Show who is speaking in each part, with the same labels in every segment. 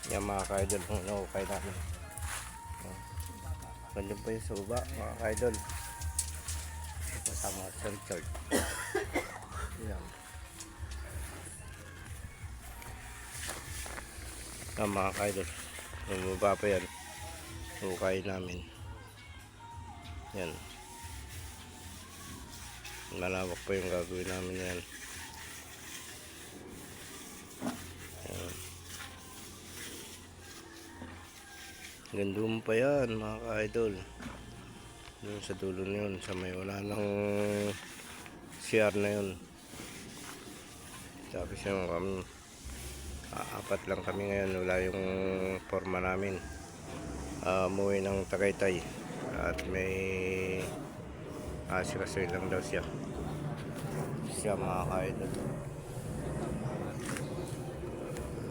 Speaker 1: Yan mga ka-idol, kung naukay namin. Ganyan pa yung suba mga ka-idol. Kasama sa Richard. Yan. Yan mga ka-idol. Yung baba pa yan. Ukay namin. Yan. Malawak pa yung gagawin namin yan. Yan. Gandun pa yan mga ka-idol. Doon sa dulo na yun. Sa may wala ng CR na yun. Sabi siya kami. Apat lang kami ngayon. Wala yung forma namin. Umuwi ng Tagaytay. At may asikasoy lang daw siya. Siya mga ka-idol.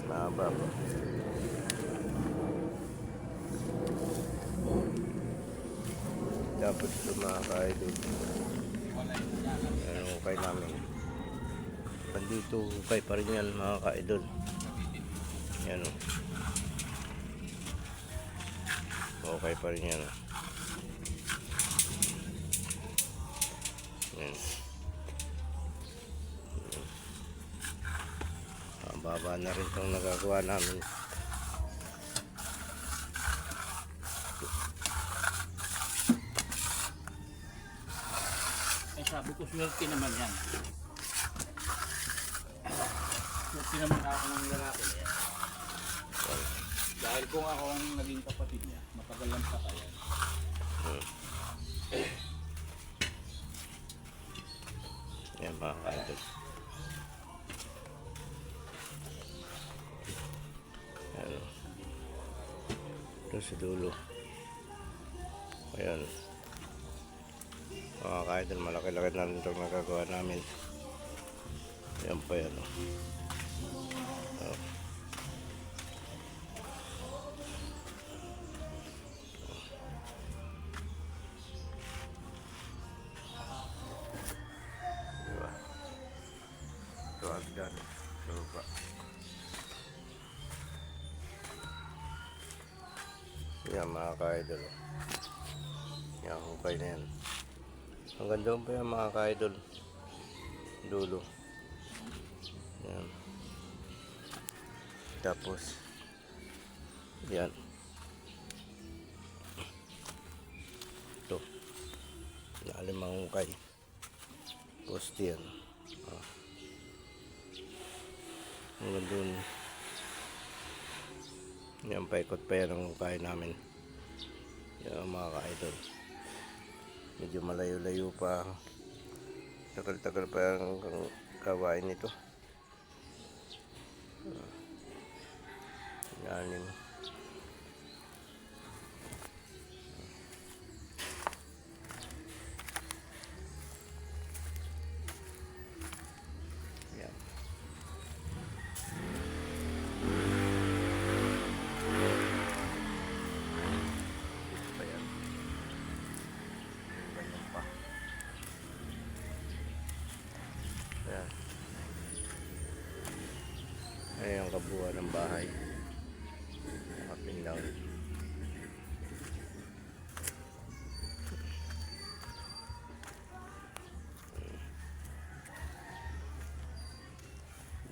Speaker 1: Mahaba po. Dapat ito mga ka-idol. Ano ukay namin. Pandito ukay pa rin yan mga ka-idol. Yan o. Okay pa rin yan o. Yan. Baba na rin itong nagagawa namin.
Speaker 2: Ay sabi ko swerte naman yan. Swerte naman ako ng lalaki niya. Dahil kung ako ang naging kapatid niya, matagal lang pa kaya.
Speaker 1: Yan mga ka-idol. Ayan. Ito sa dulo. Ayan. Mga ka-idol, malaki-laki na rin itong nagagawa namin. Ayan pa yan. Diba? Ito agdan. Lupa. Yan mga ka-idol. Yan, hukay na yan. Ang ganda pa yan mga ka-idol. Dulo. Yan. Tapos yan. Ito. Lalim ang hukay. Poste yan. Hanggang dun. Yan, paikot pa yan ang hukay namin. Yan mga ka-idol. Medyo malayo-layo pa. Tagal-tagal pa ang gawain nito. Yan. Yan. Ito pa yan. Ganyan pa. Ayan. Ayan ang kabuuan ng bahay. Up and down.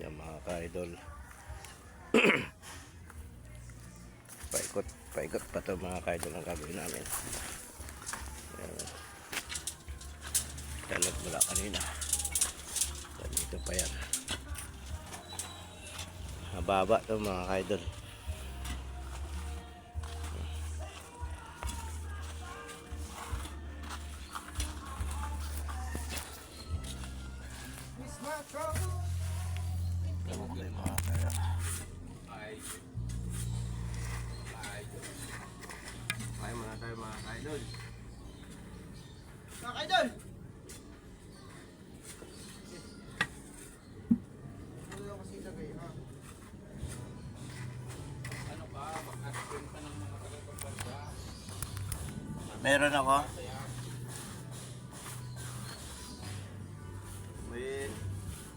Speaker 1: Yan mga ka-idol. Paikot pa ito mga ka-idol ang gagawin namin. Dalag mula kanina. Dito pa yan. Mababa ito mga ka-idol. Okay mga ka-idol. Kaya muna tayo mga ka-idol.
Speaker 3: Mga ka-idol! Ano kasi lagay ha?
Speaker 2: Ano ka? Mag-aspen ka ng mga tagapagbansa.
Speaker 1: Meron ako.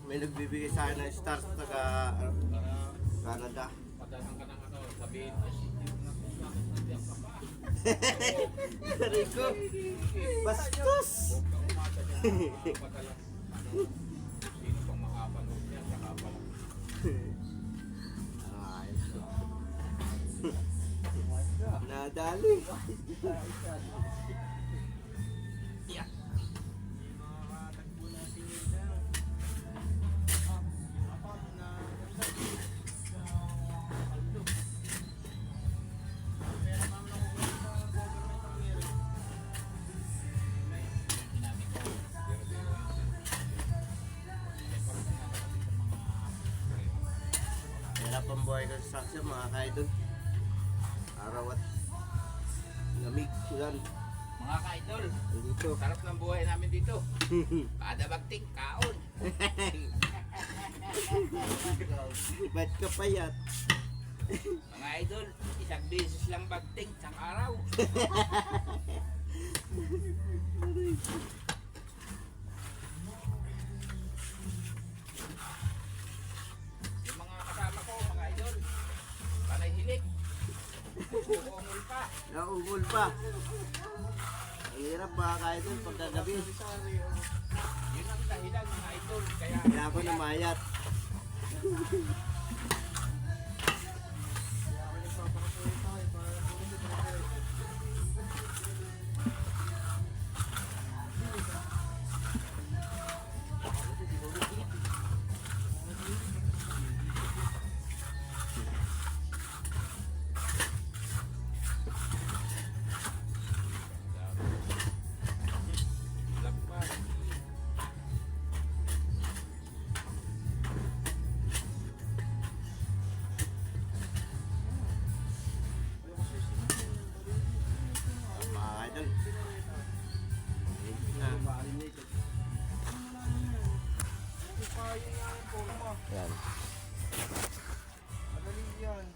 Speaker 1: May nagbibigay sa akin ng stars taga Canada.
Speaker 2: Padasan ka ng ano, sabihin, ay, nandiyan ka pa.
Speaker 1: Rico, bastos!
Speaker 2: Huwag ka umasa dyan. Padala. Ano, sino pang makapanood niya, saka pala.
Speaker 1: Nadali.
Speaker 2: Yeah.
Speaker 3: Makakatagpo natin yun na. Apam na. Aldo. Meron naman ako sa government ang meron.
Speaker 1: Hirap ang buhay ko sa saksa mga kaidol. Araw at lamig ulan.
Speaker 2: Mga ka-idol,
Speaker 1: Dito.
Speaker 2: sarap ng buhay namin dito. Kada bagting, kaon.
Speaker 1: Ba't ka payat?
Speaker 2: Mga idol, isang beses lang bagting, isang araw. Yung mga kasama ko, mga idol, panay hilik. Uungol pa.
Speaker 1: Naungol pa. Ang hirap mga kaidol pagkagabi.
Speaker 2: Yun ang dahilan mga idol. Kaya
Speaker 1: Kaya ako namayat.
Speaker 3: Kaya ako nagpapakasulit tayo para hindi tayo.
Speaker 2: lagpas.
Speaker 1: Mga kaidol. Na. Yan.
Speaker 3: Madali yan.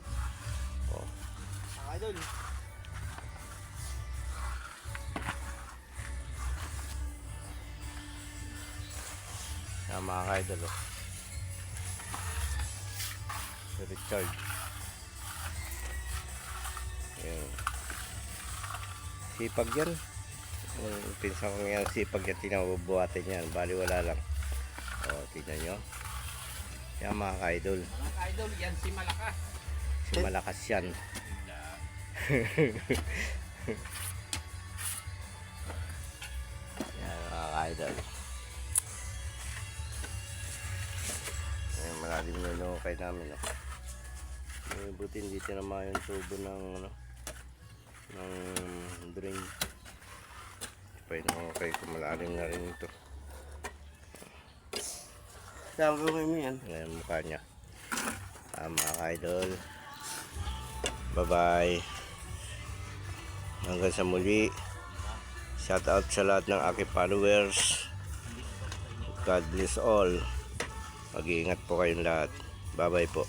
Speaker 1: Oh.
Speaker 3: Idol.
Speaker 1: Yan mga kaidol. Oh. Si Richard. Yan. Sipag yan. Yung pinsan ko yan, sipag yan, tinabubuhatin yan. Bali wala lang. O, tignan nyo. Yan mga kaidol.
Speaker 2: Mga ka-idol, yan si Malakas.
Speaker 1: Si malakas yan. Yan mga kaidol. Ayan, malalim na nukay namin. Oh. Buti hindi tinama yung tubo ng ano, ng drain. Pa yung nukay ko, malalim na rin ito. Saan ko kayo yan? Ayan mukha niya. Mga ka-idol. Bye bye. Hanggang sa muli. Shout out sa lahat ng aking followers. God bless all. Mag-iingat po kayong lahat. Bye bye po.